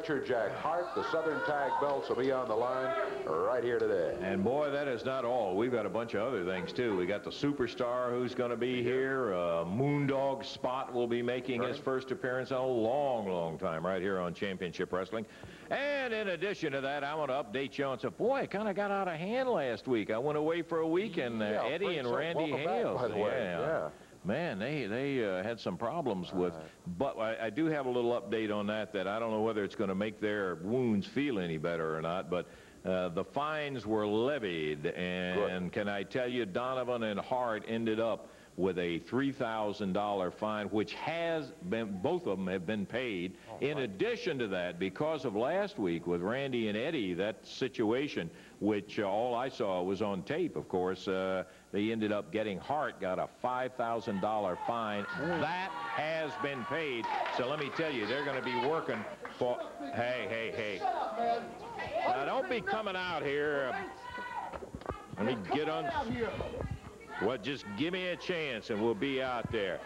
Jack Hart. The Southern Tag belts will be on the line right here today. And boy, that is not all. We've got a bunch of other things too. We got the Superstar who's going to be here. Moondog Spot will be making his first appearance in a long time right here on Championship Wrestling. And in addition to that, I want to update you on some. Boy, it kind of got out of hand last week. I went away for a week, and Eddie and Randy Hales. By the way. Man, they had some problems with, but I do have a little update on that I don't know whether it's going to make their wounds feel any better or not, but the fines were levied, and can I tell you, Donovan and Hart ended up with a $3,000 fine, which has been, both of them have been paid. In addition to that, because of last week with Randy and Eddie, that situation, which all I saw was on tape, of course, they ended up getting, Hart got a $5,000 fine. That has been paid. So let me tell you, they're going to be working for, hey. Now don't be coming out here. Let me get on. Well, just give me a chance and we'll be out there.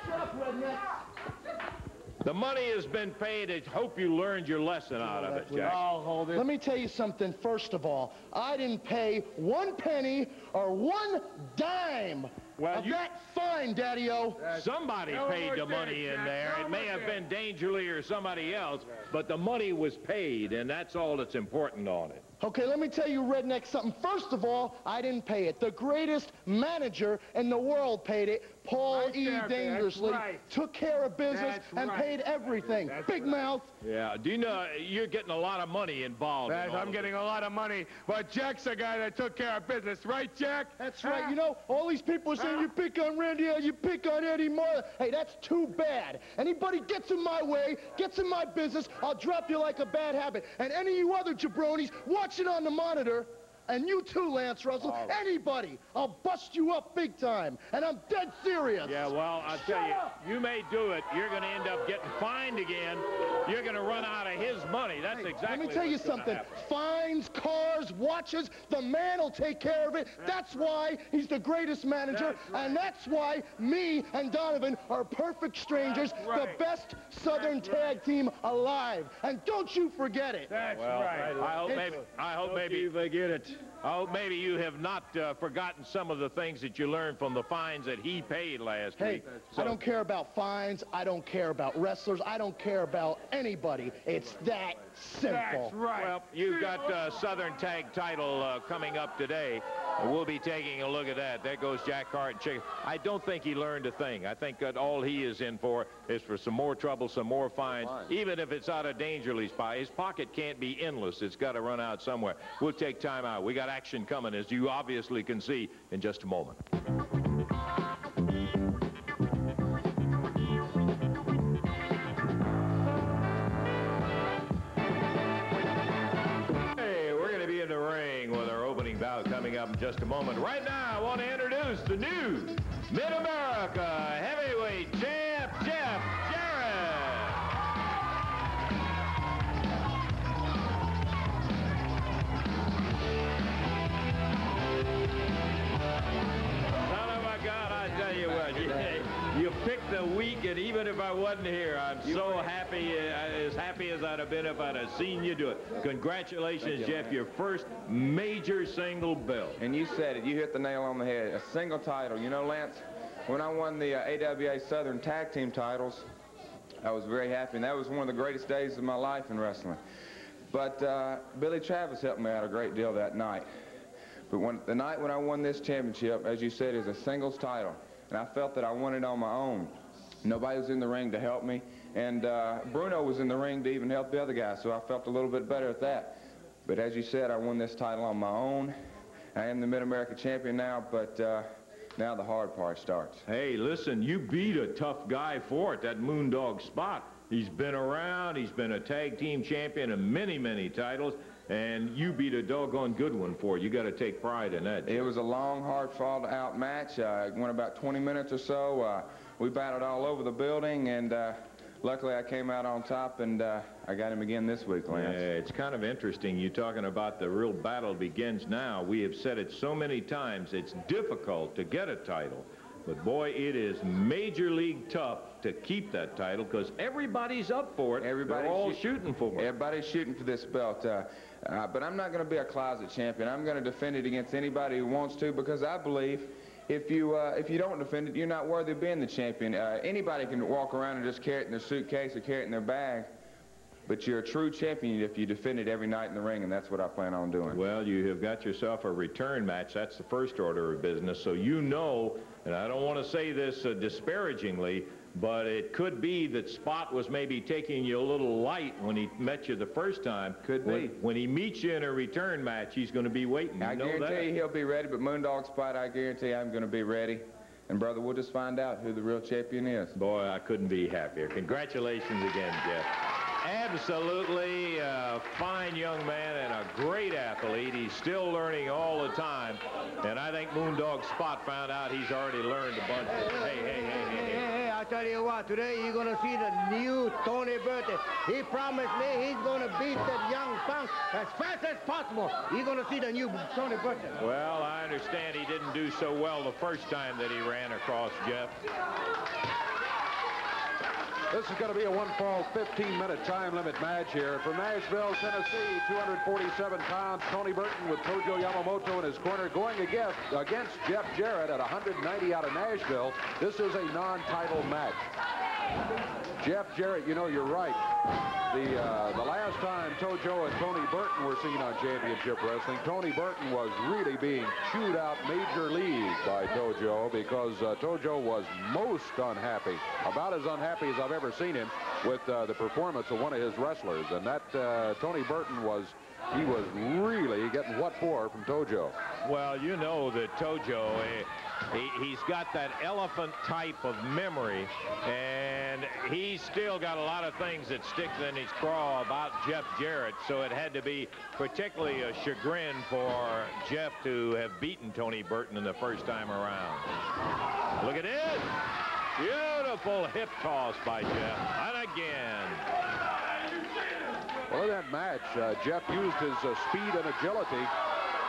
The money has been paid. I hope you learned your lesson out of it, Jack. I'll hold it. Let me tell you something. First of all, I didn't pay 1 penny or 1 dime of that fine, Daddy-O. Somebody paid the money in there. It may have been Dangerly or somebody else, but the money was paid, and that's all that's important on it. Okay, let me tell you, redneck, something. First of all, I didn't pay it. The greatest manager in the world paid it. Paul E. Dangerously took care of business and paid everything. Big mouth. Yeah, do you know you're getting a lot of money involved? I'm getting a lot of money, but Jack's the guy that took care of business, right, Jack? That's right. You know, all these people are saying you pick on Randy, you pick on Eddie Marlin. Hey, that's too bad. Anybody gets in my way, gets in my business, I'll drop you like a bad habit. And any of you other jabronis watching on the monitor, and you too, Lance Russell, anybody, I'll bust you up big time. And I'm dead serious. Yeah, well, I'll tell you, you may do it. You're going to end up getting fined again. You're going to run out of his money. That's exactly Let me tell you something. Fines, cars, watches, the man will take care of it. That's why he's the greatest manager, and that's why me and Donovan are perfect strangers, the best Southern tag team alive. And don't you forget it. That's right. I hope maybe you forget it. I hope maybe you have not forgotten some of the things that you learned from the fines that he paid last week. I don't care about fines. I don't care about wrestlers. I don't care about anybody. It's that simple. That's right. Well, you've got Southern Tag title coming up today. We'll be taking a look at that. There goes Jack Hart and Chick. I don't think he learned a thing. I think that all he is in for is for some more trouble, some more fines, even if it's out of Dangerly's pocket. His pocket can't be endless. It's got to run out somewhere. We'll take time out. We got action coming, as you obviously can see, in just a moment. Coming up in just a moment. Right now, I want to introduce the new Mid-America Heavyweight Champ, Jeff Jarrett. Son of a gun, I tell you what, you picked the week, and even if I wasn't here, I'm so happy, as happy as I'd have been if I'd have seen you do it. Congratulations, Jeff, your first major single belt. And you said it, you hit the nail on the head, a single title. You know, Lance, when I won the AWA Southern Tag Team titles, I was very happy, and that was one of the greatest days of my life in wrestling. But Billy Travis helped me out a great deal that night. But the night when I won this championship, as you said, is a singles title. And I felt that I won it on my own. Nobody was in the ring to help me, and Bruno was in the ring to even help the other guys, so I felt a little bit better at that. But as you said, I won this title on my own. I am the Mid-America champion now, but now the hard part starts. Hey, listen, you beat a tough guy for it, that Moondog Spot. He's been around, he's been a tag team champion in many titles, and you beat a doggone good one for it. You got to take pride in that. It was a long, hard, fought-out match. It went about 20 minutes or so. We battled all over the building, and luckily I came out on top, and I got him again this week, Lance. Yeah, it's kind of interesting. You're talking about the real battle begins now. We have said it so many times, it's difficult to get a title. But boy, it is major league tough to keep that title because everybody's up for it. They're all shooting for it. Everybody's shooting for this belt. But I'm not going to be a closet champion. I'm going to defend it against anybody who wants to, because I believe if you don't defend it, you're not worthy of being the champion. Anybody can walk around and just carry it in their suitcase or carry it in their bag. But you're a true champion if you defend it every night in the ring, and that's what I plan on doing. Well, you have got yourself a return match. That's the first order of business. So you know, and I don't want to say this disparagingly, but it could be that Spot was maybe taking you a little light when he met you the first time. Could be. When he meets you in a return match, he's going to be waiting. I guarantee you he'll be ready, but Moondog Spot, I guarantee I'm going to be ready. And, brother, we'll just find out who the real champion is. Boy, I couldn't be happier. Congratulations again, Jeff. Absolutely a fine young man and a great athlete. He's still learning all the time. And I think Moondog Spot found out he's already learned a bunch. Hey, I tell you what, today you're going to see the new Tony Burton. He promised me he's going to beat that young punk as fast as possible. You're going to see the new Tony Burton. Well, I understand he didn't do so well the first time that he ran across Jeff. This is going to be a one-fall 15-minute time limit match here. From Nashville, Tennessee, 247 pounds, Tony Burton with Tojo Yamamoto in his corner, going against Jeff Jarrett at 190 out of Nashville. This is a non-title match. Jeff Jarrett, you know, you're right. The last time Tojo and Tony Burton were seen on Championship Wrestling, Tony Burton was really being chewed out major league by Tojo because Tojo was most unhappy, about as unhappy as I've ever seen him with the performance of one of his wrestlers. And that Tony Burton was really getting what for from Tojo. Well, you know that Tojo, he's got that elephant type of memory, and he's still got a lot of things that stick in his craw about Jeff Jarrett, so it had to be particularly a chagrin for Jeff to have beaten Tony Burton in the first time around. Look at it. Beautiful hip toss by Jeff. And again. Well, in that match, Jeff used his speed and agility.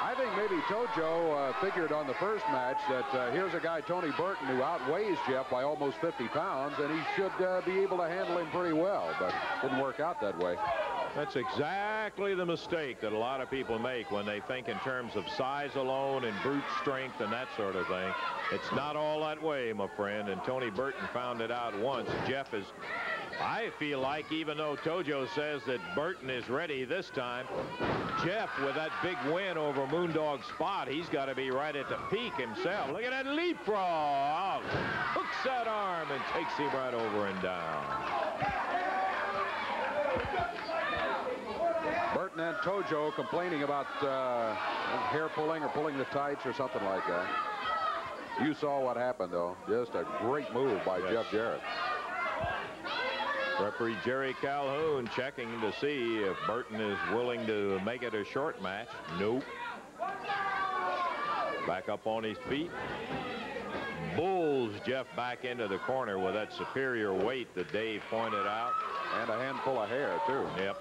I think maybe Tojo figured on the first match that here's a guy, Tony Burton, who outweighs Jeff by almost 50 pounds, and he should be able to handle him pretty well, but didn't work out that way. That's exactly the mistake that a lot of people make when they think in terms of size alone and brute strength and that sort of thing. It's not all that way, my friend, and Tony Burton found it out once. Jeff is... I feel like, even though Tojo says that Burton is ready this time, Jeff, with that big win over Moondog Spot, he's got to be right at the peak himself. Look at that leapfrog. Hooks that arm and takes him right over and down. Burton and Tojo complaining about hair pulling or pulling the tights or something like that. You saw what happened, though. Just a great move by Jeff Jarrett. Referee Jerry Calhoun checking to see if Burton is willing to make it a short match. Nope. Back up on his feet. Bulls Jeff back into the corner with that superior weight that Dave pointed out. And a handful of hair, too. Yep.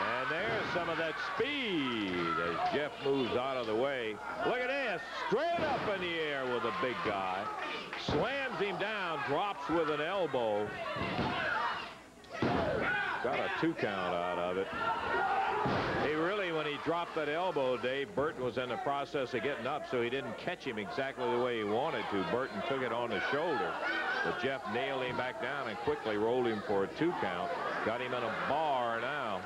And there's some of that speed as Jeff moves out of the way. Look at this. Straight up in the air with a big guy. Slams him down, drops with an elbow. Got a 2 count out of it. He really, when he dropped that elbow, Dave, Burton was in the process of getting up, so he didn't catch him exactly the way he wanted to. Burton took it on the shoulder, but Jeff nailed him back down and quickly rolled him for a 2 count. Got him in a bar now.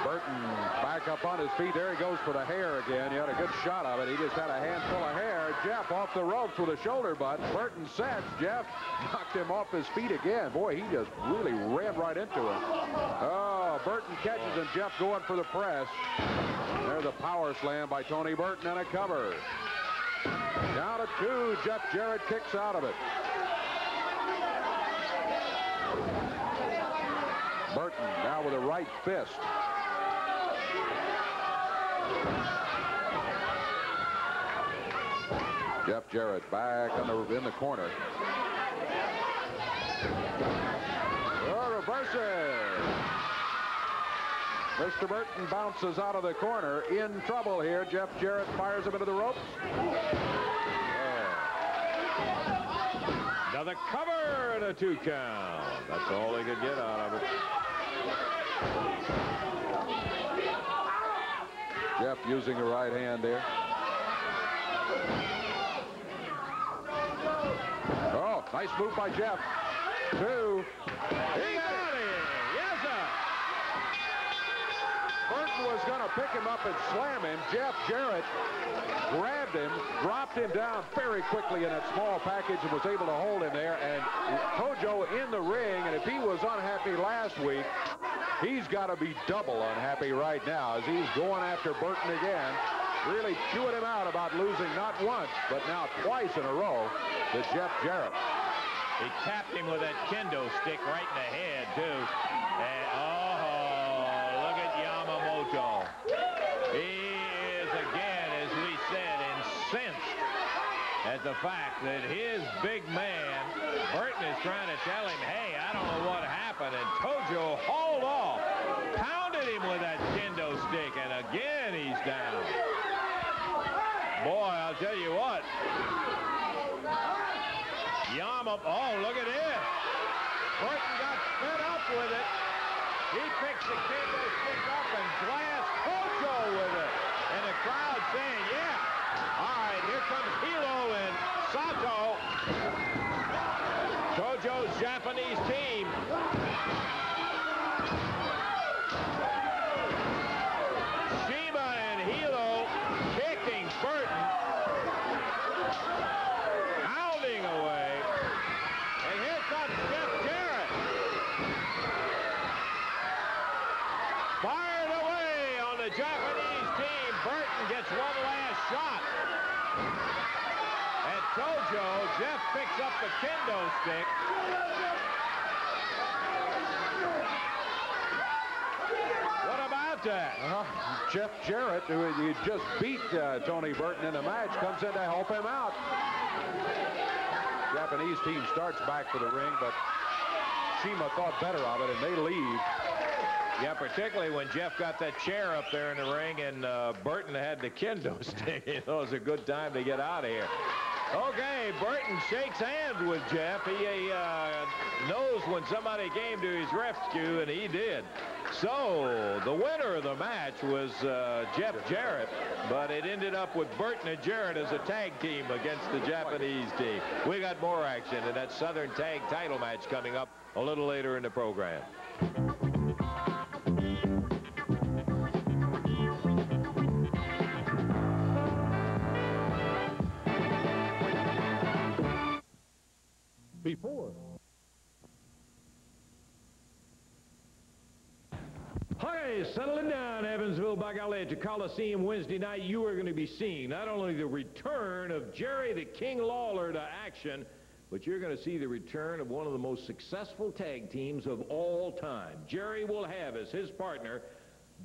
Burton back up on his feet. There he goes for the hair again. He had a good shot of it. He just had a handful of hair. Jeff off the ropes with a shoulder butt. Burton sets. Jeff knocked him off his feet again. Boy, he just really ran right into him. Oh, Burton catches and Jeff going for the press. There's a power slam by Tony Burton and a cover. Down to 2. Jeff Jarrett kicks out of it. Burton now with a right fist. Jeff Jarrett back in the corner. Oh, reverses. Mr. Burton bounces out of the corner. In trouble here. Jeff Jarrett fires him into the ropes. Another cover and a 2 count. That's all they could get out of it. Jeff using the right hand there. Oh, nice move by Jeff. 2. He got it. Yes, sir. Burton was going to pick him up and slam him. Jeff Jarrett grabbed him, dropped him down very quickly in that small package and was able to hold him there. And Tojo in the ring, and if he was unhappy last week, he's got to be double unhappy right now as he's going after Burton again, really chewing him out about losing not once, but now twice in a row to Jeff Jarrett. He tapped him with that kendo stick right in the head, too. And, oh, look at Yamamoto. He is, again, as we said, incensed at the fact that his big man, Burton, is trying to tell him, hey, I don't know what happened. And Tojo hauled off, pounded him with that kendo stick, and again he's down. Boy, I'll tell you what. Oh, look at this. Burton got fed up with it. He picks the kendo stick up and blasts Tojo with it. And the crowd saying, yeah. All right, here comes Helo and Sato. Tojo's Japanese team. Shima and Helo kicking Burton. Pounding away. And here comes Jeff Jarrett. Fired away on the Japanese team. Burton gets one last shot. At Tojo, Jeff picks up the kendo stick. What about that? Jeff Jarrett, who you just beat Tony Burton in the match, comes in to help him out. Japanese team starts back for the ring, but Shima thought better of it, and they leave. Yeah, particularly when Jeff got that chair up there in the ring and Burton had the kendo stick. It was a good time to get out of here. Okay, Burton shakes hands with Jeff. He knows when somebody came to his rescue, and he did. So the winner of the match was Jeff Jarrett, but it ended up with Burton and Jarrett as a tag team against the Japanese team. We got more action in that Southern Tag title match coming up a little later in the program. Before. Okay, settling down, Evansville. By golly, at the Coliseum Wednesday night, you are going to be seeing not only the return of Jerry the King Lawler to action, but you're going to see the return of one of the most successful tag teams of all time. Jerry will have as his partner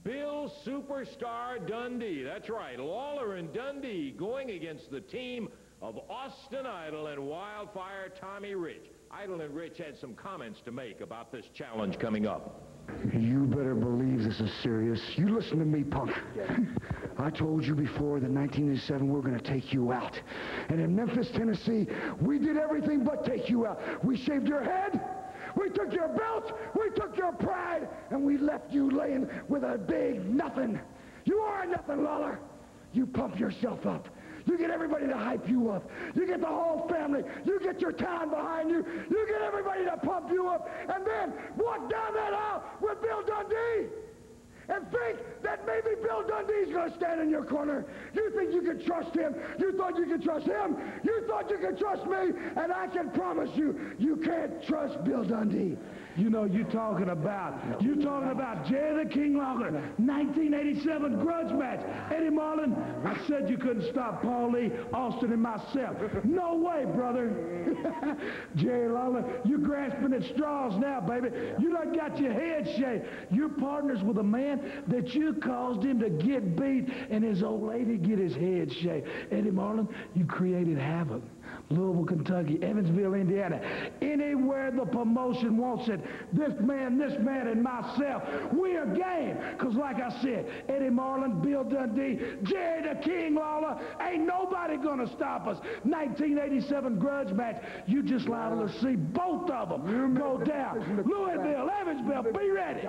Bill Superstar Dundee. That's right, Lawler and Dundee going against the team of Austin Idol and Wildfire Tommy Rich. Idol and Rich had some comments to make about this challenge coming up. You better believe this is serious. You listen to me, punk. I told you before that 1987 we're going to take you out. And in Memphis, Tennessee, we did everything but take you out. We shaved your head, we took your belt, we took your pride, and we left you laying with a big nothing. You are a nothing, Lawler. You pump yourself up. You get everybody to hype you up. You get the whole family. You get your town behind you. You get everybody to pump you up. And then walk down that aisle with Bill Dundee and think that maybe Bill Dundee's going to stand in your corner. You think you can trust him. You thought you could trust him. You thought you could trust me. And I can promise you, you can't trust Bill Dundee. You know, you're talking about Jerry the King Lawler, 1987 grudge match. Eddie Marlin, I said you couldn't stop Paul Lee, Austin, and myself. No way, brother. Jerry Lawler, you're grasping at straws now, baby. You done got your head shaved. You're partners with a man that you caused him to get beat and his old lady get his head shaved. Eddie Marlin, you created havoc. Louisville, Kentucky, Evansville, Indiana, anywhere the promotion wants it, this man, and myself, we are game. Because like I said, Eddie Marlin, Bill Dundee, Jerry the King Lawler, ain't nobody gonna stop us. 1987 grudge match, you just liable to see both of them go down. Louisville, Evansville, be ready.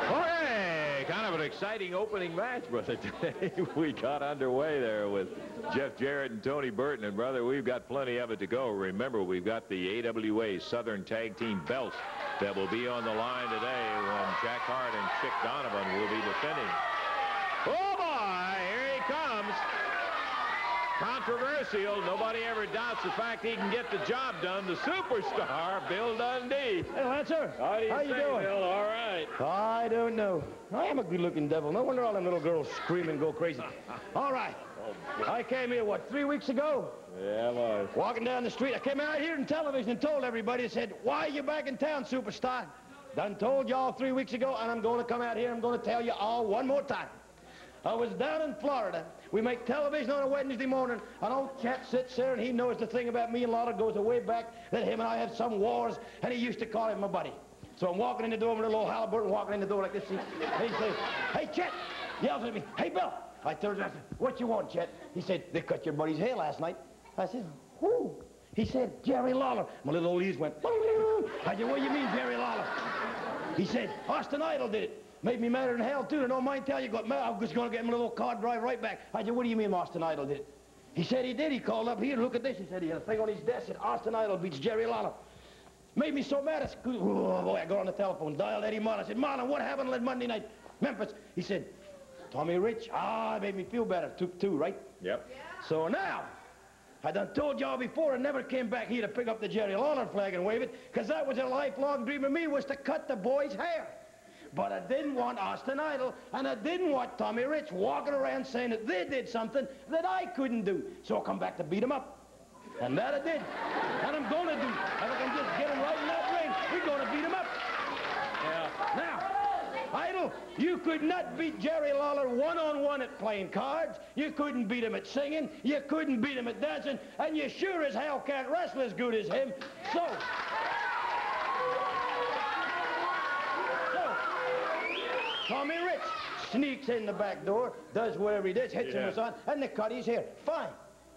Okay, kind of an exciting opening match, brother. Today we got underway there with Jeff Jarrett and Tony Burton. And, brother, we've got plenty of it to go. Remember, we've got the AWA Southern Tag Team belts that will be on the line today when Jack Hart and Chic Donovan will be defending. Oh, boy, here he comes. Controversial. Nobody ever doubts the fact he can get the job done. The superstar, Bill Dundee. Hey, Lancer. How you doing? Bill? All right. I don't know. I am a good-looking devil. No wonder all them little girls scream and go crazy. All right. I came here, what, 3 weeks ago? Yeah, boy. Walking down the street. I came out here on television and told everybody, I said, why are you back in town, superstar? Done told y'all 3 weeks ago, and I'm going to come out here and I'm going to tell you all one more time. I was down in Florida. We make television on a Wednesday morning, and old Chet sits there, and he knows the thing about me and Lawler goes way back, that him and I had some wars, and he used to call him my buddy. So I'm walking in the door with a little Halliburton, walking in the door like this. And he says, hey, Chet, yells at me, hey, Bill. I turned around and said, what you want, Chet? He said, they cut your buddy's hair last night. I said, who? He said, Jerry Lawler. My little old ears went, I said, what do you mean, Jerry Lawler? He said, Austin Idol did it. Made me madder than hell, too. And don't mind telling you, I was going to get him a little car drive right back. I said, what do you mean Austin Idol did it? He said he did. He called up here. Look at this. He said he had a thing on his desk. Said Austin Idol beats Jerry Lawler. Made me so mad. Oh, boy, I got on the telephone, dialed Eddie Marlin. I said, Marlin, what happened last Monday night? Memphis. He said, Tommy Rich. Ah, it made me feel better. Took two, right? Yep. Yeah. So now, I done told y'all before I never came back here to pick up the Jerry Lawler flag and wave it, because that was a lifelong dream of me, was to cut the boy's hair. But I didn't want Austin Idol, and I didn't want Tommy Rich walking around saying that they did something that I couldn't do. So I come back to beat him up. And that I did. And I'm going to do. If I can just get him right in that ring, we're going to beat him up. Yeah. Now, Idol, you could not beat Jerry Lawler one-on-one at playing cards. You couldn't beat him at singing. You couldn't beat him at dancing. And you sure as hell can't wrestle as good as him. So Tommy Rich sneaks in the back door, does whatever he does, hits him with something, and they cut his hair. Fine.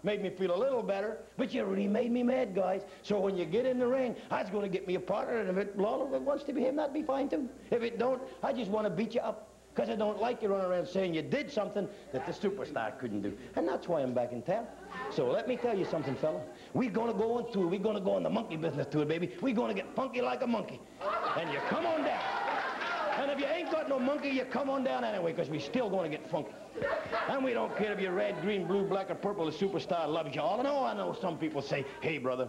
Made me feel a little better, but you really made me mad, guys. So when you get in the ring, I was going to get me a partner, and if it Lawler wants to be him, that'd be fine, too. If it don't, I just want to beat you up, because I don't like you running around saying you did something that the superstar couldn't do. And that's why I'm back in town. So let me tell you something, fella. We're going to go on tour. We're going to go on the monkey business tour, baby. We're going to get funky like a monkey. And you come on down. And if you ain't got no monkey, you come on down anyway, because we're still going to get funky. And we don't care if you're red, green, blue, black, or purple. The superstar loves you all. And I know some people say, hey, brother,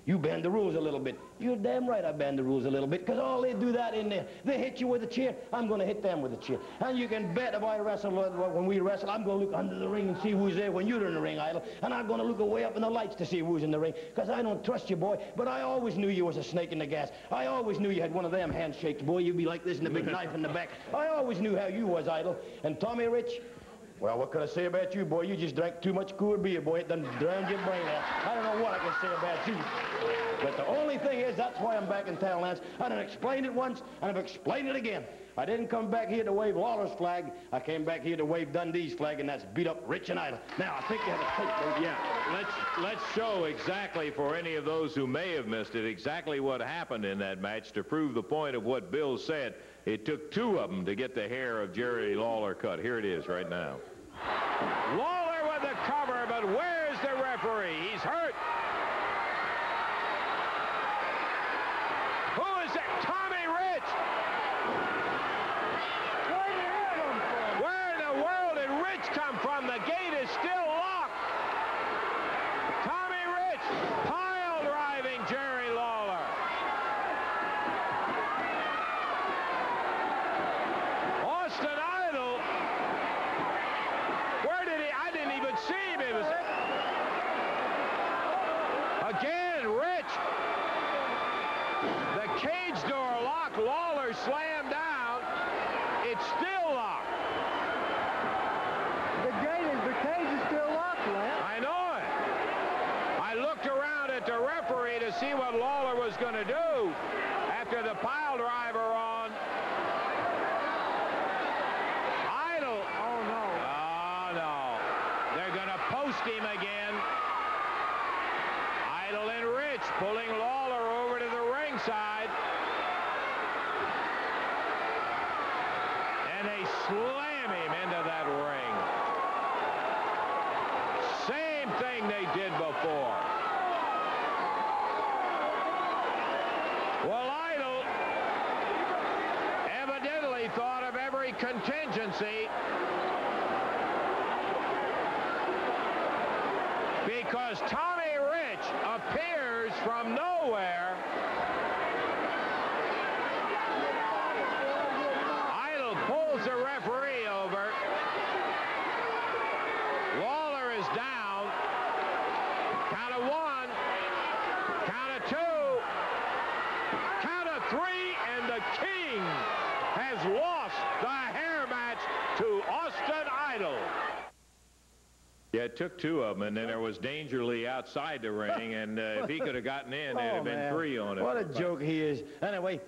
you bend the rules a little bit. You're damn right I bend the rules a little bit, because all they do that in there. They hit you with a chair. I'm going to hit them with a chair. And you can bet if I wrestle, when we wrestle, I'm going to look under the ring and see who's there when you're in the ring, Idol. And I'm going to look way up in the lights to see who's in the ring, because I don't trust you, boy. But I always knew you was a snake in the gas. I always knew you had one of them handshakes, boy. You'd be like this and a big knife in the back. I always knew how you was, Idol. And Tommy Rich, well, what can I say about you, boy? You just drank too much cool beer, boy. It done drowned your brain out. I don't know what I can say about you. But the only thing is, that's why I'm back in town, Lance. I done explained it once, and I've explained it again. I didn't come back here to wave Lawler's flag. I came back here to wave Dundee's flag, and that's beat up Rich and Idol. Now, I think you have a tape, don't you? Yeah, let's show exactly, for any of those who may have missed it, exactly what happened in that match to prove the point of what Bill said. It took two of them to get the hair of Jerry Lawler cut. Here it is right now. Lawler with the cover, but where's the referee? He's hurt. Who is that? Tommy Rich. Where in the world did Rich come from? The gate is still locked. Tommy Rich pile driving Jerry Lawler. Austin Idol. Where did he? I didn't even see him. It was. at the referee to see what Lawler was going to do after the pile driver on Idol. Oh, no. Oh, no. They're going to post him again. Idol and Rich pulling Lawler over to the ringside. And they slam him into that ring. Same thing they did before. Well, Idol evidently thought of every contingency, because Tommy Rich appears from nowhere. Idol pulls the referee over. Lawler is down. Count of 1, count of 2, count of 3, and the King has lost the hair match to Austin Idol. Yeah, it took 2 of them, and then there was Danger Lee outside the ring, and if he could have gotten in, there'd have been 3 on it. What a joke he is. Anyway,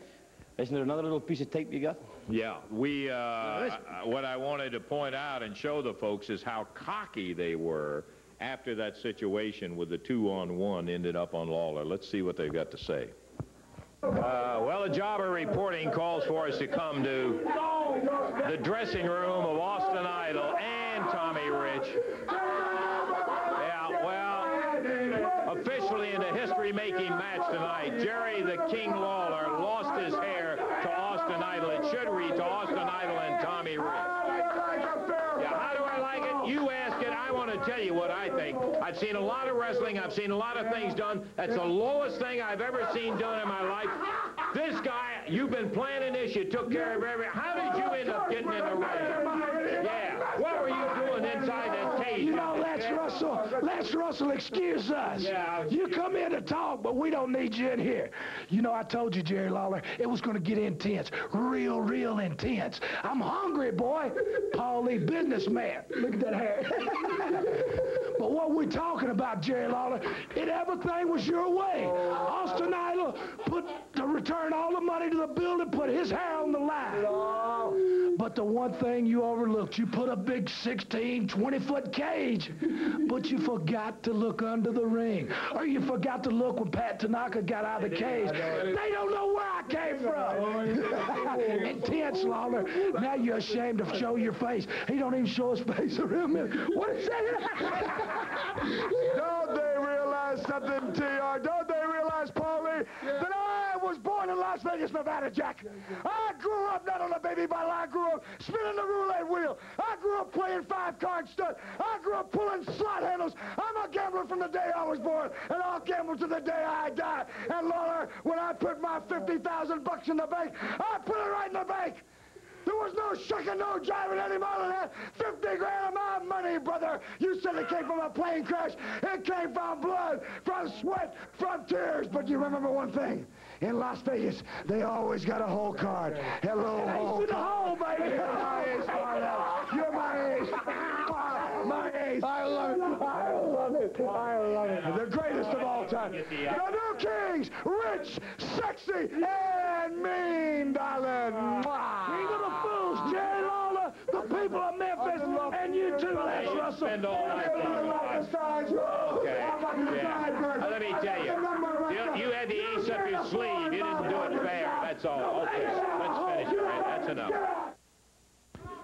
isn't there another little piece of tape you got? Yeah, what I wanted to point out and show the folks is how cocky they were after that situation with the 2-on-1 ended up on Lawler. Let's see what they've got to say. Well, the Jobber Reporting calls for us to come to the dressing room of Austin Idol and Tommy Rich. Yeah, well, officially in the history-making match tonight, Jerry the King Lawler lost his hair to Austin Idol. It should read to Austin Idol and Tommy Rich. Yeah, how do I like it? You ask it. I want to tell you what I think. I've seen a lot of wrestling. I've seen a lot of things done. That's the lowest thing I've ever seen done in my life. This guy, you've been planning this. You took care of everything. How did you end up getting in the ring? Yeah. What were you doing inside that cage? You know, Les Russell, excuse us. Yeah, you come in to talk, but we don't need you in here. You know, I told you, Jerry Lawler, it was going to get intense. Real intense. I'm hungry, boy. Paulie, businessman. Look at that hair. But what we're talking about, Jerry Lawler, everything was your way. Austin Idol returned all the money to the building, put his hair on the line. But the one thing you overlooked, you put a big 16, 20-foot cage, but you forgot to look under the ring. Or you forgot to look when Pat Tanaka got out of the cage. They don't know where I came from. Intense, Lawler. Now you're ashamed to show your face. He don't even show his face around me. What is that? Don't they realize something, TR? Don't they realize, Paulie, that I was born in Las Vegas, Nevada, Jack? I grew up not on a baby bottle. I grew up spinning the roulette wheel. I grew up playing 5-card stud. I grew up pulling slot handles. I'm a gambler from the day I was born, and I'll gamble to the day I die. And Lawler, when I put my $50,000 in the bank, I put it right in the bank. There was no shucking, no jiving any more than that. 50 grand of my money, brother. You said it came from a plane crash. It came from blood, from sweat, from tears. But you remember one thing. In Las Vegas, they always got a hole card. Hello, hole. The hole, baby. You're my ace, Marlin. You're my ace. My ace. I love it. I love it. I love it. The greatest of all time. The new kings, rich, sexy, and mean, darling. King of the fools, Jerry Lawler, the people of Memphis, and you too, Les Russell. Spend all night. Okay. Yeah. Let me tell you, you had the ace up your sleeve. You didn't do it fair. That's all. Okay, let's finish it. Right? That's enough.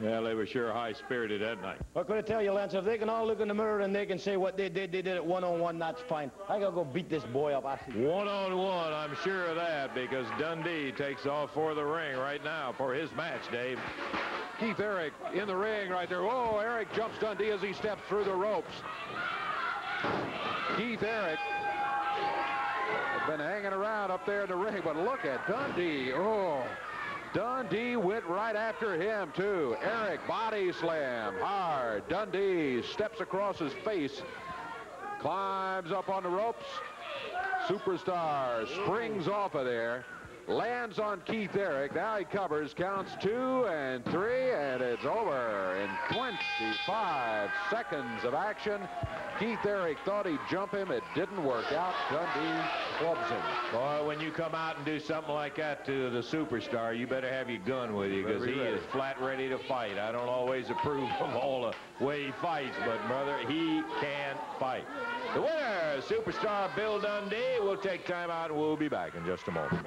Yeah, they were sure high-spirited that night. What could I tell you, Lance? If they can all look in the mirror and they can say what they did it one-on-one, that's fine. I gotta go beat this boy up. One-on-one, I'm sure of that, because Dundee takes off for the ring right now for his match, Dave. Keith Eric in the ring right there. Oh, Eric jumps Dundee as he steps through the ropes. Keith Eric has been hanging around up there in the ring, but look at Dundee. Oh, Dundee went right after him, too. Eric body slam hard. Dundee steps across his face, climbs up on the ropes. Superstar springs off of there, lands on Keith Eric. Now he covers, counts 2 and 3, and it's over in 25 seconds of action. Keith Eric thought he'd jump him. It didn't work out. Dundee clubs him. Boy, when you come out and do something like that to the superstar, you better have your gun with you, because he is flat ready to fight. I don't always approve of all the way he fights, but, brother, he can fight. The winner, superstar Bill Dundee. We'll take time out, and we'll be back in just a moment.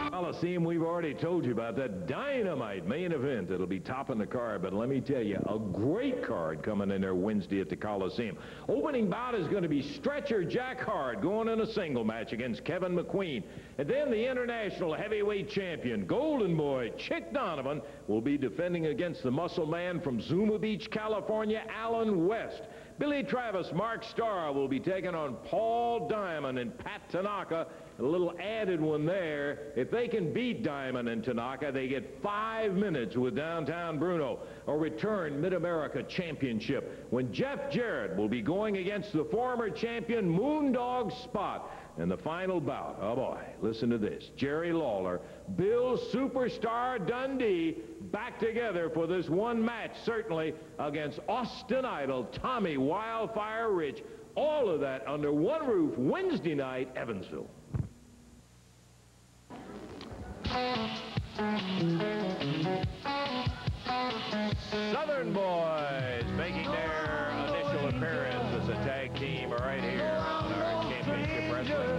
Coliseum, we've already told you about that dynamite main event that'll be topping the card, but let me tell you, a great card coming in there Wednesday at the Coliseum. Opening bout is going to be stretcher Jack Hart going in a single match against Kevin McQueen. And then the international heavyweight champion, Golden Boy, Chic Donovan, will be defending against the muscle man from Zuma Beach, California, Alan West. Billy Travis, Mark Starr will be taking on Paul Diamond and Pat Tanaka. A little added one there. If they can beat Diamond and Tanaka, they get 5 minutes with Downtown Bruno, a return Mid-America Championship, when Jeff Jarrett will be going against the former champion Moondog Spot. And the final bout, oh boy, listen to this. Jerry Lawler, Bill Superstar Dundee back together for this one match, certainly, against Austin Idol, Tommy Wildfire Rich. All of that under one roof Wednesday night, Evansville. Southern Boys making their initial appearance as a tag team right here on our Championship Wrestling.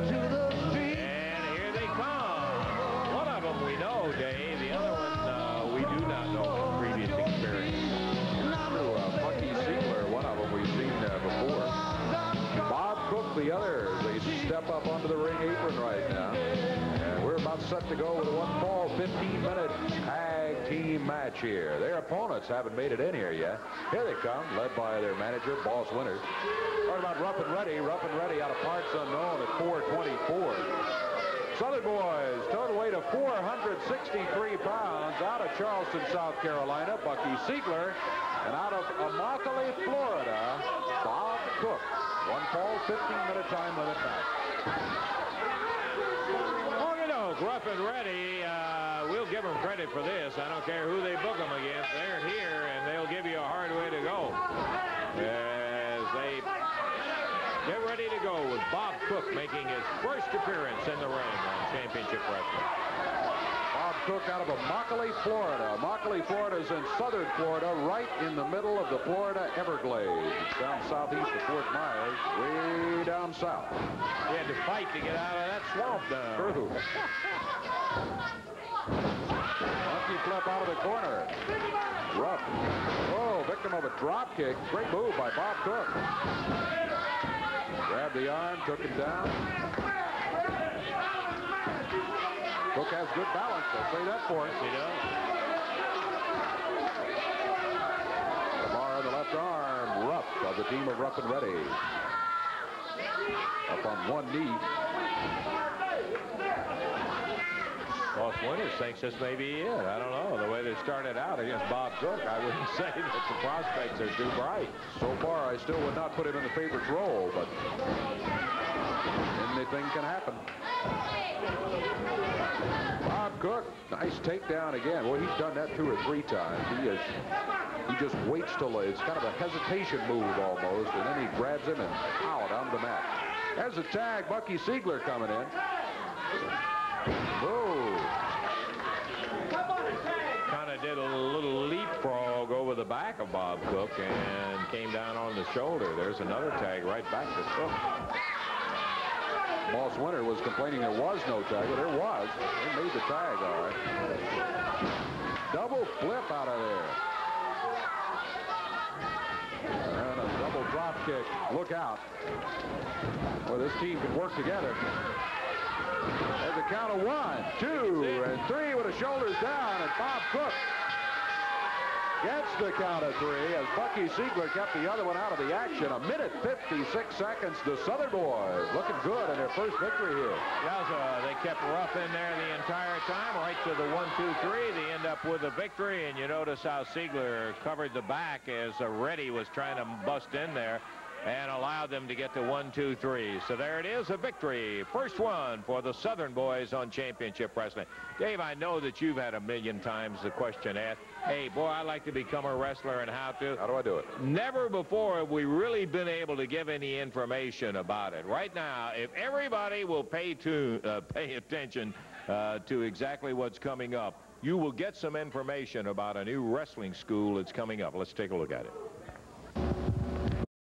And here they come. One of them we know, Dave. The other one we do not know from previous experience. Bucky Ziegler, one of them we've seen before. Bob Cook, the other. They step up onto the ring apron right now. And we're about set to go with a one-fall 15-minute tag team match here. Their opponents haven't made it in here yet. Here they come, led by their manager, Boss Winter. Talking about Rough and Ready out of parts unknown at 424. Southern Boys, total weight of 463 pounds, out of Charleston, South Carolina, Bucky Ziegler, and out of Immokalee, Florida, Bob Cook. One fall, 15-minute time limit match. Rough and Ready, we'll give them credit for this. I don't care who they book them against. They're here, and they'll give you a hard way to go as they get ready to go with Bob Cook making his first appearance in the ring on Championship Wrestling. Bob Cook out of Immokalee, Florida. Immokalee, Florida is in southern Florida, right in the middle of the Florida Everglades. Down southeast of Fort Myers, way down south. He had to fight to get out of that swamp down. True. Monkey flip out of the corner. Rough. Oh, victim of a drop kick. Great move by Bob Cook. Grabbed the arm, took him down. Cook has good balance, I'll say that for him. He does. The bar on the left arm, Ruff of the team of Rough and Ready. Up on one knee. Boss Winters thinks this may be it. I don't know. The way they started out against Bob Cook, I wouldn't say that the prospects are too bright. So far, I still would not put him in the favorite's role, but anything can happen. Bob Cook, nice takedown again. Well, he's done that 2 or 3 times. He just waits till it's kind of a hesitation move almost, and then he grabs him and out on the mat. There's a tag, Bucky Ziegler coming in. Whoa. Kind of did a little leapfrog over the back of Bob Cook and came down on the shoulder. There's another tag right back to Cook. Boss Winter was complaining there was no tag. Well, there was. They made the tag, all right. Double flip out of there. And a double drop kick. Look out. Well, this team can work together. There's a count of 1, 2, and 3 with the shoulders down, and Bob Cook gets the count of 3 as Bucky Ziegler kept the other one out of the action. 1:56 seconds. The Southern Boys looking good in their first victory here. Yeah, they kept Ruff in there the entire time, right to the 1, 2, 3. They end up with a victory, and you notice how Ziegler covered the back as Reddy was trying to bust in there. and allowed them to get to 1, 2, 3. So there it is, a victory. First one for the Southern boys on Championship Wrestling. Dave, I know that you've had a million times the question asked, hey, boy, I'd like to become a wrestler, and how to? How do I do it? Never before have we really been able to give any information about it. Right now, if everybody will pay attention to exactly what's coming up, you will get some information about a new wrestling school that's coming up. Let's take a look at it.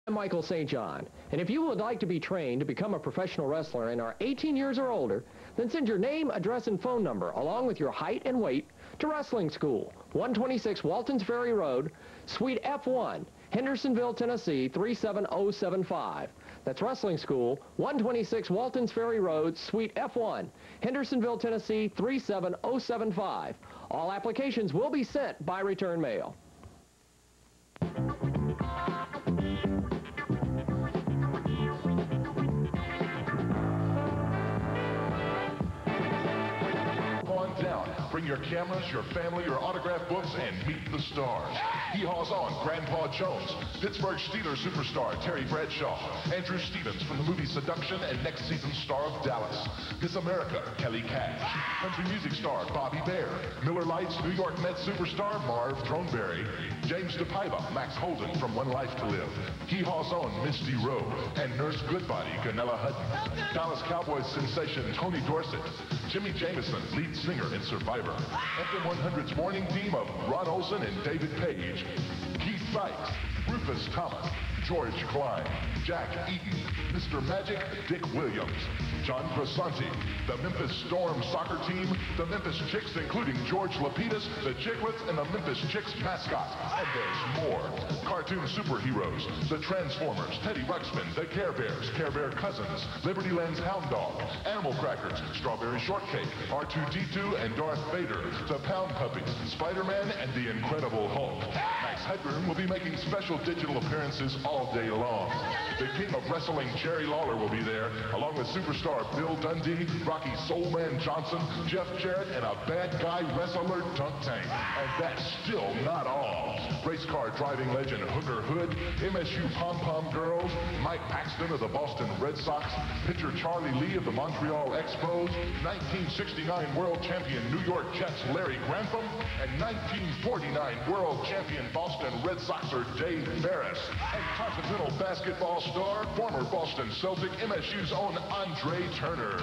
I'm Michael St. John, and if you would like to be trained to become a professional wrestler and are 18 years or older, then send your name, address, and phone number along with your height and weight to Wrestling School, 126 Waltons Ferry Road, Suite F1, Hendersonville, Tennessee, 37075. That's Wrestling School, 126 Waltons Ferry Road, Suite F1, Hendersonville, Tennessee, 37075. All applications will be sent by return mail. Bring your cameras, your family, your autograph books, and meet the stars. Hee-Haw's on Grandpa Jones, Pittsburgh Steelers superstar Terry Bradshaw, Andrew Stevens from the movie Seduction and next season's star of Dallas, Miss America, Kelly Cash, country music star Bobby Bear, Miller Lite's New York Mets superstar Marv Droneberry, James DePaiva, Max Holden from One Life to Live, Hee-Haw's own Misty Rowe, and Nurse Goodbody, Ganella Hutton, Dallas Cowboys sensation Tony Dorsett, Jimmy Jameson, lead singer in Survivor, FM 100's morning team of Ron Olson and David Page, Keith Sykes, Rufus Thomas, George Klein, Jack Eaton, Mr. Magic, Dick Williams, John Cressanti, the Memphis Storm soccer team, the Memphis Chicks, including George Lapidus, the Chicklets, and the Memphis Chicks mascot. And there's more. Cartoon superheroes, the Transformers, Teddy Ruxpin, the Care Bears, Care Bear Cousins, Libertyland's Hound Dog, Animal Crackers, Strawberry Shortcake, R2-D2 and Darth Vader, the Pound Puppies, Spider-Man, and the Incredible Hulk. Max Headroom will be making special digital appearances all day long. The King of Wrestling, Jerry Lawler, will be there, along with superstar Bill Dundee, Rocky Soulman Johnson, Jeff Jarrett, and a bad guy wrestler, Dunk Tank. And that's still not all. Race car driving legend Hooker Hood, MSU Pom-Pom Girls, Mike Paxton of the Boston Red Sox, pitcher Charlie Lee of the Montreal Expos, 1969 World Champion New York Jets Larry Grantham, and 1949 World Champion Boston Red Soxer Dave Ferris, and Continental basketball star, former Boston Celtic, MSU's own Andre Turner.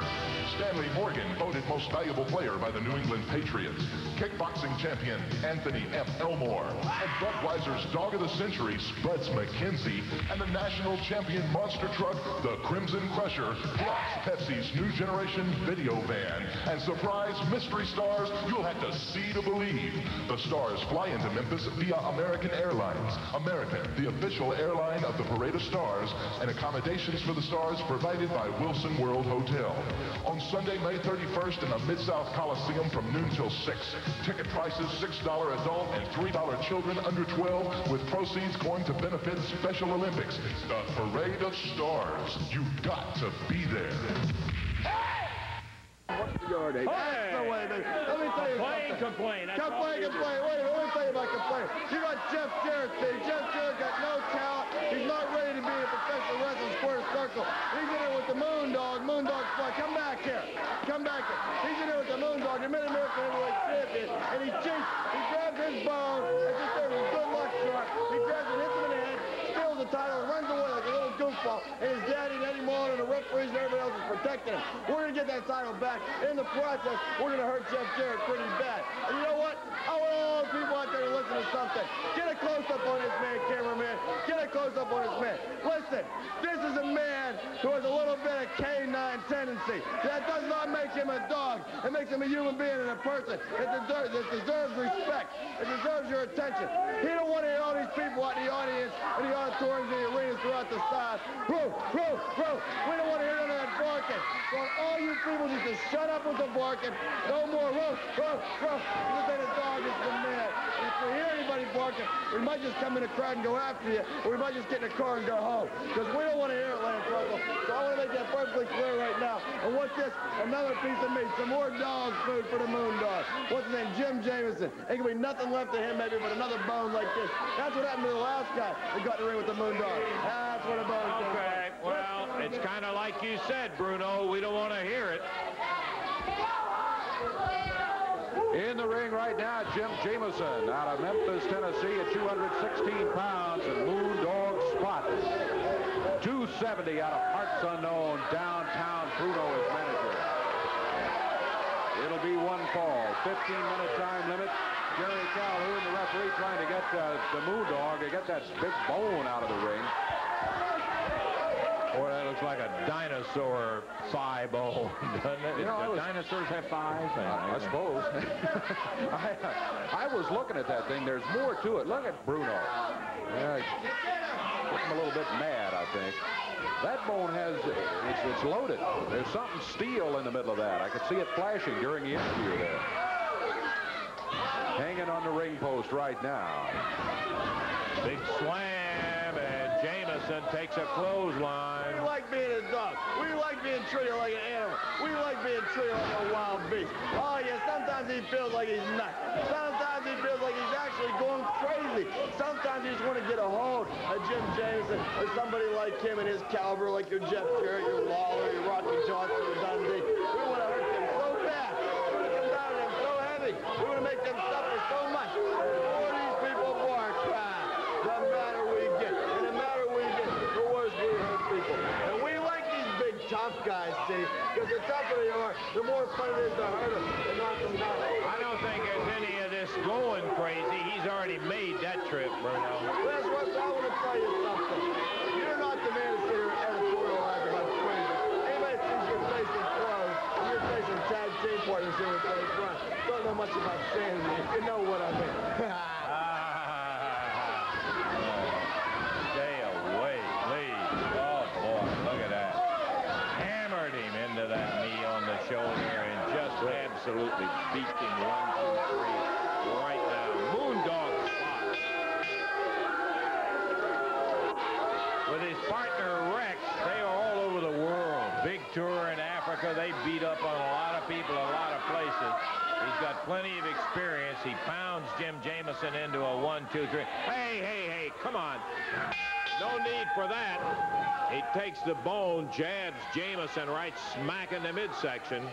Stanley Morgan, voted most valuable player by the New England Patriots. Kickboxing champion Anthony F. Elmore. And Budweiser's Dog of the Century, Spuds McKenzie. And the national champion monster truck, the Crimson Crusher. Plus Pepsi's new generation video van. And surprise mystery stars you'll have to see to believe. The stars fly into Memphis via American Airlines. American, the official airline of the Parade of Stars. And accommodations for the stars provided by Wilson World Hotel. On Sunday, May 31st in the Mid-South Coliseum from noon till 6. Ticket prices $6 adult and $3 children under 12, with proceeds going to benefit Special Olympics. The Parade of Stars. You've got to be there. What's the yard, eh? That's the way, baby. Let me tell you something. Complain. Complain. Wait, let me tell you about complain. You got Jeff Jarrett, baby. Jeff Jarrett got no talent. He's not ready to be a professional wrestling square circle. He's in there with the Moondog Spot. Come back here. He's in there with the Moondog, the Mid-American Heavyweight Champion, and he cheats. He grabs his bone, and just there was a good luck shot. He grabs it, hits him in the head, steals the title, and runs away like a little goofball. And his daddy and Eddie Marlin and the referees and everybody else is protecting him. We're going to get that title back. In the process, we're going to hurt Jeff Jarrett pretty bad. And you know what? I want all those people out there to listen to something. Get a close-up on this man, cameraman. Get a close-up on this man. Listen, this is a man who has a little bit of canine tendency. That does not make him a dog. It makes him a human being and a person that deserves respect. It deserves your attention. He don't want to hear all these people out in the audience, in the auditoriums, and the arenas throughout the side. Bro. We don't want to hear none of that barking. So all you people need to shut up with the barking. No more ruff, ruff, ruff. This ain't a dog, it's the man. And if we hear anybody barking, we might just come in the crowd and go after you, or we might just get in the car and go home. Because we don't want to hear it, Lance Russell. So I want to make that perfectly clear right now. And what's this? Another piece of meat. Some more dog food for the Moondog. What's his name? Jim Jameson. Ain't gonna be nothing left of him maybe but another bone like this. That's what happened to the last guy who got in the ring with the Moondog. That's what a bone came from. Okay, well, it's kind of like you said, Bruno. We don't want to hear it. In the ring right now, Jim Jameson out of Memphis, Tennessee at 216 pounds, and Moondog Spot, 270 out of Parts Unknown, downtown Bruno as manager. It'll be one fall, 15-minute time limit. Jerry Calhoun, the referee, trying to get the Moondog to get that big bone out of the ring. Boy, that looks like a dinosaur thigh bone, doesn't it? You know, dinosaurs have thighs? I suppose. I was looking at that thing. There's more to it. Look at Bruno. Yeah, getting a little bit mad, I think. That bone has, it's loaded. There's something steel in the middle of that. I could see it flashing during the interview there. Hanging on the ring post right now. Big slam, and Jameson takes a clothesline. We like being a dog. We like being treated like an animal. We like being treated like a wild beast. Oh, yeah, sometimes he feels like he's nuts. Sometimes he feels like he's actually going crazy. Sometimes you just want to get a hold of Jim Jameson or somebody like him in his caliber, like your Jeff Jarrett, your Lawler, your Rocky Johnson, your Dundee. We want to hurt them so bad. We want to come down on them so heavy. We want to make them suffer so much. All these people bark. The madder we get, and the madder we get, the worse we hurt people. And we like these big tough guys, see, because the tougher they are, the more fun it is to hurt them and knock them down. I don't think there's any of this going crazy. He's already made that trip, Bruno. That's what I want to tell you something. You're not the man to sit here and editorialize about crazy. Anybody sees your face in clothes, and your face in tag team partners here with those front, don't know much about sanity. You know what I mean. Stay away, please. Oh, boy, look at that. Hammered him into that knee on the shoulder and just absolutely beat him 1, 2, 3 right now. Moondog Spot. With his partner Rex, they are all over the world. Big tour in Africa. They beat up on a lot of people, a lot of places. He's got plenty of experience. He pounds Jim Jameson into a 1, 2, 3. Hey, come on. No need for that. He takes the bone, jabs Jameson right smack in the midsection.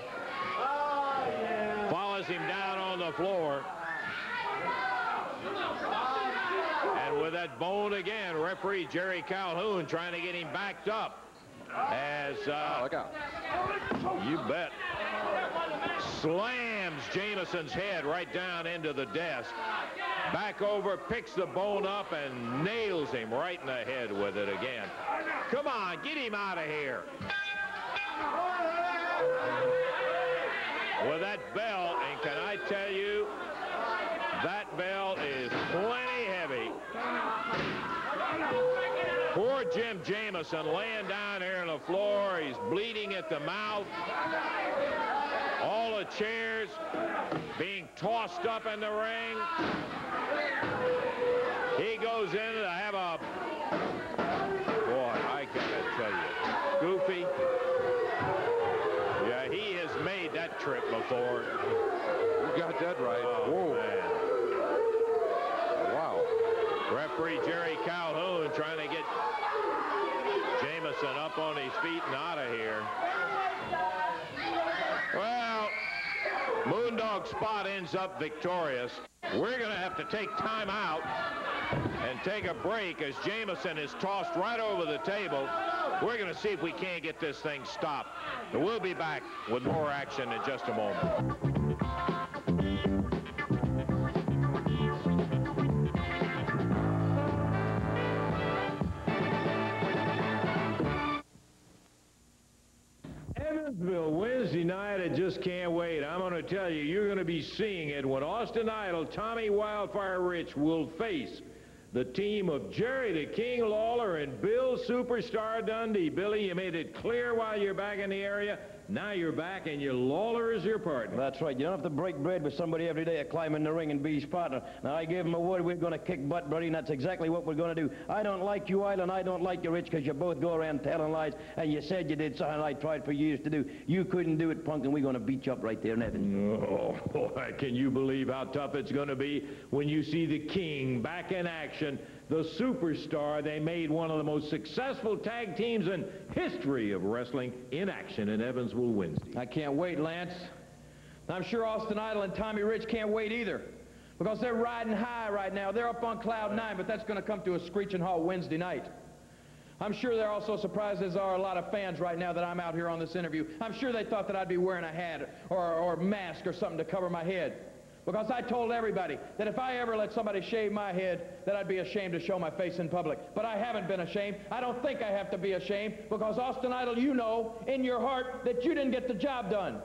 Follows him down on the floor. And with that bone again, referee Jerry Calhoun trying to get him backed up. As, look out. You bet. Slams Jameson's head right down into the desk. Back over, picks the bone up, and nails him right in the head with it again. Come on, get him out of here. With that bell, and can I tell you, that bell is plenty heavy. Poor Jim Jameson laying down here on the floor. He's bleeding at the mouth. All the chairs being tossed up in the ring. He goes in to have a... Boy, I gotta tell you. Goofy. Yeah, he has made that trip before. You got that right. Oh, whoa. Man. Wow. Referee Jerry Calhoun trying to get Jameson up on his feet and out of here. Well, Moondog Spot ends up victorious. We're going to have to take time out and take a break as Jameson is tossed right over the table. We're going to see if we can't get this thing stopped. But we'll be back with more action in just a moment. Evansville, Wednesday night, I just can't wait. I'm going to tell you, you're going to be seeing it when Austin Idol, Tommy Wildfire Rich will face the team of Jerry the King Lawler and Bill Superstar Dundee. Billy, you made it clear while you're back in the area. Now you're back, and your Lawler is your partner. That's right. You don't have to break bread with somebody every day at climbing the ring and be his partner. Now, I gave him a word we're going to kick butt, buddy, and that's exactly what we're going to do. I don't like you, Island. I don't like you, Rich, because you both go around telling lies, and you said you did something I tried for years to do. You couldn't do it, punk, and we're going to beat you up right there in Evansville. Oh, boy, can you believe how tough it's going to be when you see the King back in action, the Superstar. They made one of the most successful tag teams in history of wrestling in action in Evansville Wednesday. I can't wait, Lance. I'm sure Austin Idol and Tommy Rich can't wait either, because they're riding high right now. They're up on cloud 9, but that's going to come to a screeching halt Wednesday night. I'm sure they're also surprised, as are a lot of fans right now, that I'm out here on this interview. I'm sure they thought that I'd be wearing a hat or mask or something to cover my head, because I told everybody that if I ever let somebody shave my head, that I'd be ashamed to show my face in public. But I haven't been ashamed. I don't think I have to be ashamed, because Austin Idol, you know in your heart that you didn't get the job done.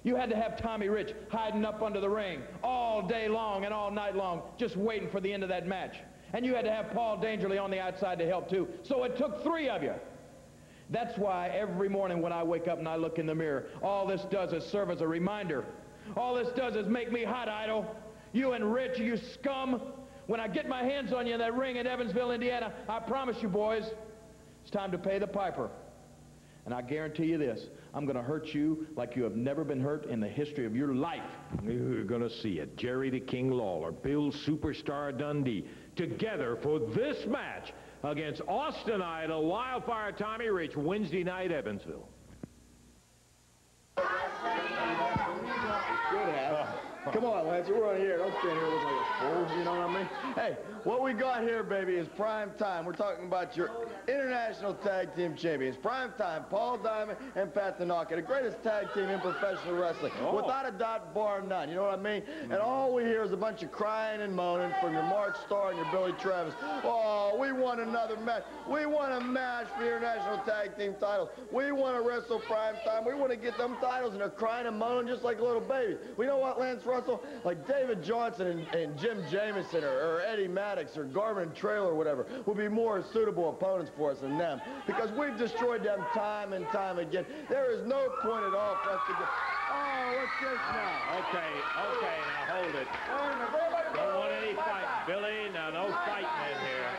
You had to have Tommy Rich hiding up under the ring all day long and all night long, just waiting for the end of that match. And you had to have Paul Dangerly on the outside to help too. So it took 3 of you. That's why every morning when I wake up and I look in the mirror, all this does is serve as a reminder. All this does is make me hot, Idol. You and Rich, you scum. When I get my hands on you in that ring in Evansville, Indiana, I promise you, boys, it's time to pay the piper. And I guarantee you this, I'm going to hurt you like you have never been hurt in the history of your life. You're going to see it. Jerry the King Lawler, Bill Superstar Dundee, together for this match against Austin Idol, Wildfire Tommy Rich, Wednesday night, Evansville. Come on, Lance, we're on here. Don't stand here looking like a fool, you know what I mean? Hey, what we got here, baby, is prime time. We're talking about your international tag team champions. Prime time, Paul Diamond and Pat Tanaka, the greatest tag team in professional wrestling. Oh. Without a doubt, bar none, you know what I mean? And all we hear is a bunch of crying and moaning from your Mark Starr and your Billy Travis. Oh, we want another match. We want a match for the international tag team titles. We want to wrestle prime time. We want to get them titles, and they're crying and moaning just like little babies. We know what, Lance Russell? Like David Johnson and Jim Jamison or Eddie Maddox or Garvin Trail or whatever would be more suitable opponents for us than them, because we've destroyed them time and time again. There is no point at all for us to get... Oh, what's this now? Okay, now hold it. Don't want any fight, Billy. Now, no fighting in here.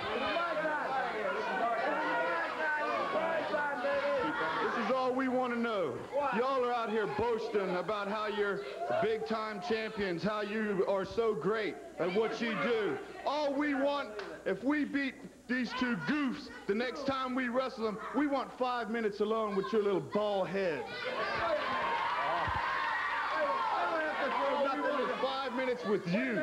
This is all we want to know. Y'all are out here boasting about how you're big-time champions, how you are so great at what you do. All we want, if we beat these two goofs the next time we wrestle them, we want 5 minutes alone with your little bald head. I don't have to throw nothing but 5 minutes with you.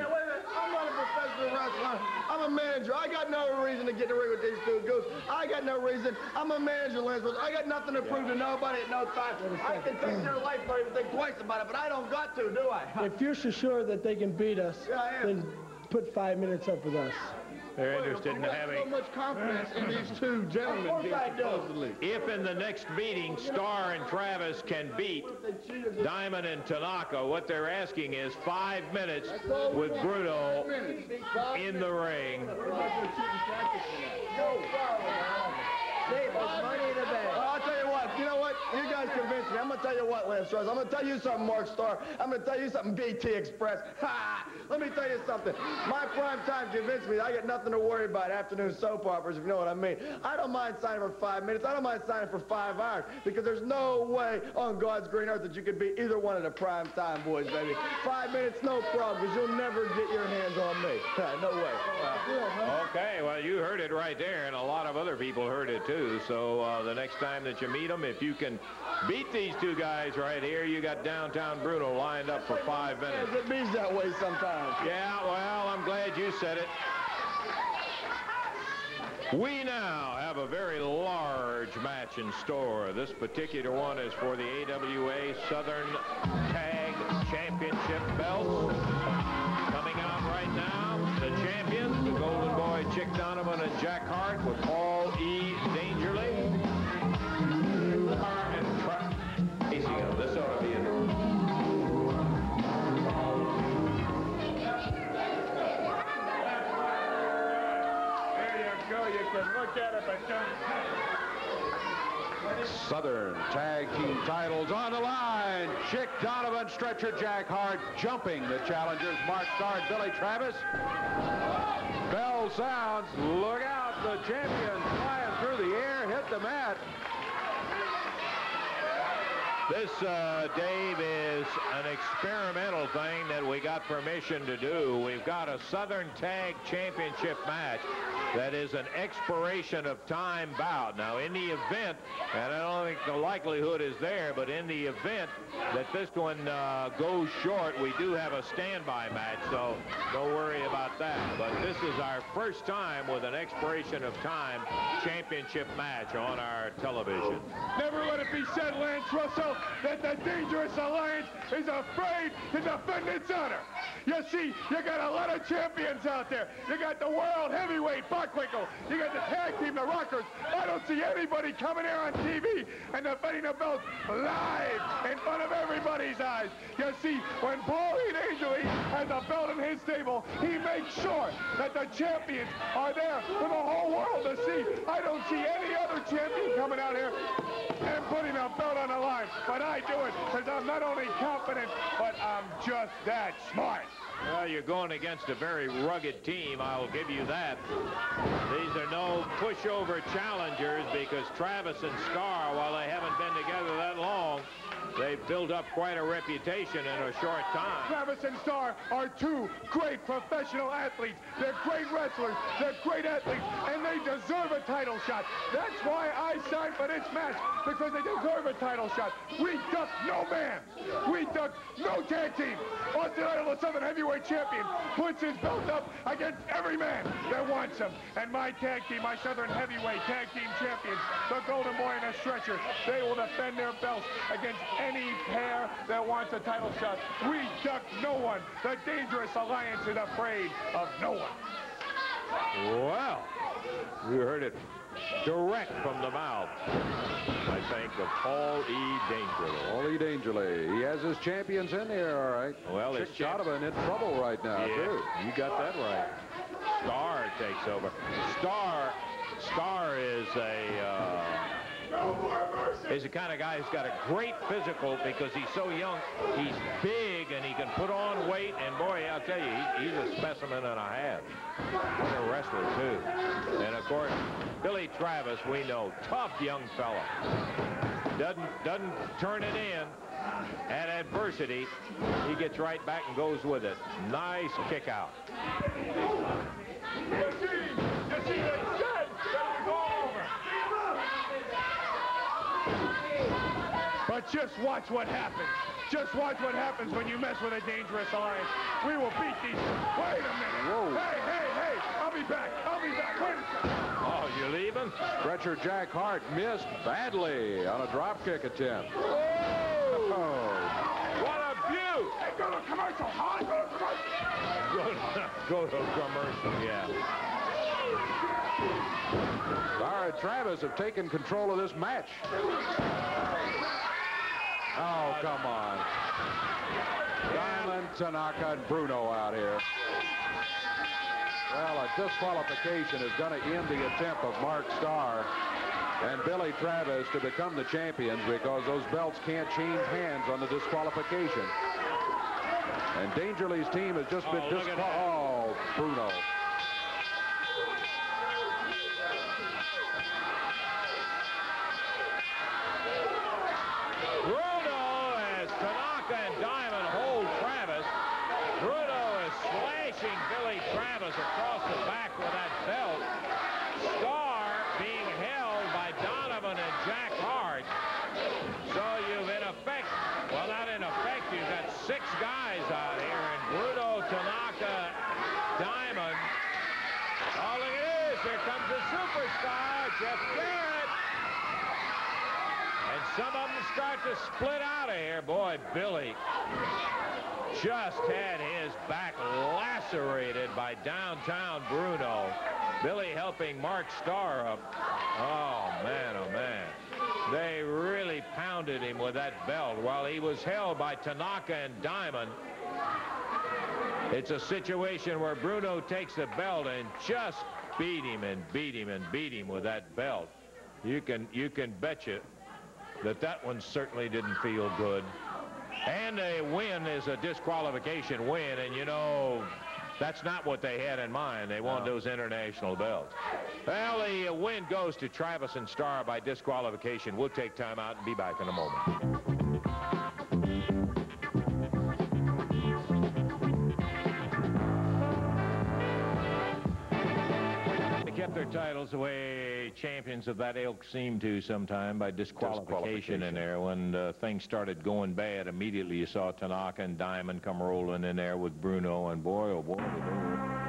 I'm not a professional wrestler. I'm a manager. I got no reason to get in the ring with these two goofs. I got no reason. I'm a manager, Lance. I got nothing to prove to nobody at no time. I can take their life, don't even think twice about it, but I don't got to, do I? If you're so sure that they can beat us, then put 5 minutes up with us. They're interested in having... so much confidence in these two gentlemen here, supposedly. If in the next meeting Starr and Travis can beat Diamond and Tanaka, what they're asking is 5 minutes with Bruno in the ring. I'll tell you what, you know what? You guys convinced me. I'm going to tell you what, Lance Russell. I'm going to tell you something, Mark Starr. I'm going to tell you something, BT Express. Ha! Let me tell you something. My prime time convinced me that I got nothing to worry about afternoon soap operas, if you know what I mean. I don't mind signing for 5 minutes. I don't mind signing for 5 hours, because there's no way on God's green earth that you could beat either one of the prime time boys, baby. 5 minutes, no problem, because you'll never get your hands on me. No way. Okay, well, you heard it right there, and a lot of other people heard it too. So the next time that you meet them, if you can beat these two guys right here, you got Downtown Bruno lined up for 5 minutes. It beats that way sometimes. Yeah, well, I'm glad you said it. We now have a very large match in store. This particular one is for the AWA Southern Tag Championship belts. Coming out right now, the champions, the Golden Boy Chic Donovan and Jack Hart with Paul E. Dangerly. And easy go. This ought to be it. Look at it, but don't. Southern Tag Team titles on the line. Chic Donovan, Stretcher Jack Hart jumping the challengers. Mark Starr and Billy Travis. Bell sounds. Look out. The champions flying through the air. Hit the mat. This, Dave, is an experimental thing that we got permission to do. We've got a Southern Tag Championship match that is an expiration of time bout. Now, in the event, and I don't think the likelihood is there, but in the event that this one goes short, we do have a standby match, so don't worry about that. But this is our first time with an expiration of time championship match on our television. Never let it be said, Lance Russell, that the Dangerous Alliance is afraid to defend its honor. You see, you got a lot of champions out there. You got the World Heavyweight, Buckwinkle. You got the Tag Team, the Rockers. I don't see anybody coming here on TV and defending the belt live in front of everybody's eyes. You see, when Paulie Dangerously has a belt in his stable, he makes sure that the champions are there for the whole world to see. I don't see any other champion coming out here and putting a belt on the line. But I do it because I'm not only confident, but I'm just that smart. Well, you're going against a very rugged team, I'll give you that. These are no pushover challengers because Travis and Starr, while they haven't been together that long, they've built up quite a reputation in a short time. Travis and Starr are two great professional athletes. They're great wrestlers. They're great athletes, and they deserve a title shot. That's why I signed for this match, because they deserve a title shot. We duck no man. We duck no tag team. Austin Idol, the Southern Heavyweight Champion, puts his belt up against every man that wants him. And my tag team, my Southern Heavyweight Tag Team Champions, the Golden Boy and the Stretcher, they will defend their belts against any pair that wants a title shot. We duck no one. The Dangerous Alliance is afraid of no one. Well, you heard it direct from the mouth, I think, of Paul E. Dangerously. Paul E. Dangerously. He has his champions in there, all right. Well, Chic Donovan in trouble right now, yeah, too. You got that right. Starr takes over. Starr is a kind of guy who's got a great physical because he's so young. He's big and he can put on weight, and boy, I'll tell you, he's a specimen and a half. What a wrestler too. And of course, Billy Travis, we know, tough young fella. Doesn't turn it in at adversity. He gets right back and goes with it. Nice kick out. But just watch what happens. Just watch what happens when you mess with a Dangerous Alliance. We will beat these. Wait a minute. Whoa. Hey. I'll be back. Wait a second. Oh, you're leaving? Stretcher Jack Hart missed badly on a dropkick attempt. Oh. What a beaut. Hey, go to commercial. Go to commercial, yeah. Starr and Travis have taken control of this match. Oh, come on. Diamond, Tanaka, and Bruno out here. Well, a disqualification is going to end the attempt of Mark Starr and Billy Travis to become the champions because those belts can't change hands on the disqualification. And Dangerously's team has just been disqualified. Oh, Bruno. Billy Travis across the back with that belt. Starr being held by Donovan and Jack Hart. So you've in effect, well, not in effect, you've got 6 guys out here, and Bruno, Tanaka, Diamond. Oh, look at this. Here comes the superstar, Jeff Jarrett. And some of them start to split out of here. Boy, Billy just had his back lacerated by downtown Bruno. Billy helping Mark Starr up. Oh, man. They really pounded him with that belt while he was held by Tanaka and Diamond. It's a situation where Bruno takes the belt and just beat him and beat him and beat him with that belt. You can bet you that one certainly didn't feel good. And a win is a disqualification win, and you know, that's not what they had in mind. They want those international belts. Well, the win goes to Travis and Starr by disqualification. We'll take time out and be back in a moment. Kept their titles the way champions of that ilk seem to sometime, by disqualification in there. When things started going bad, immediately you saw Tanaka and Diamond come rolling in there with Bruno, and boy, oh boy, did they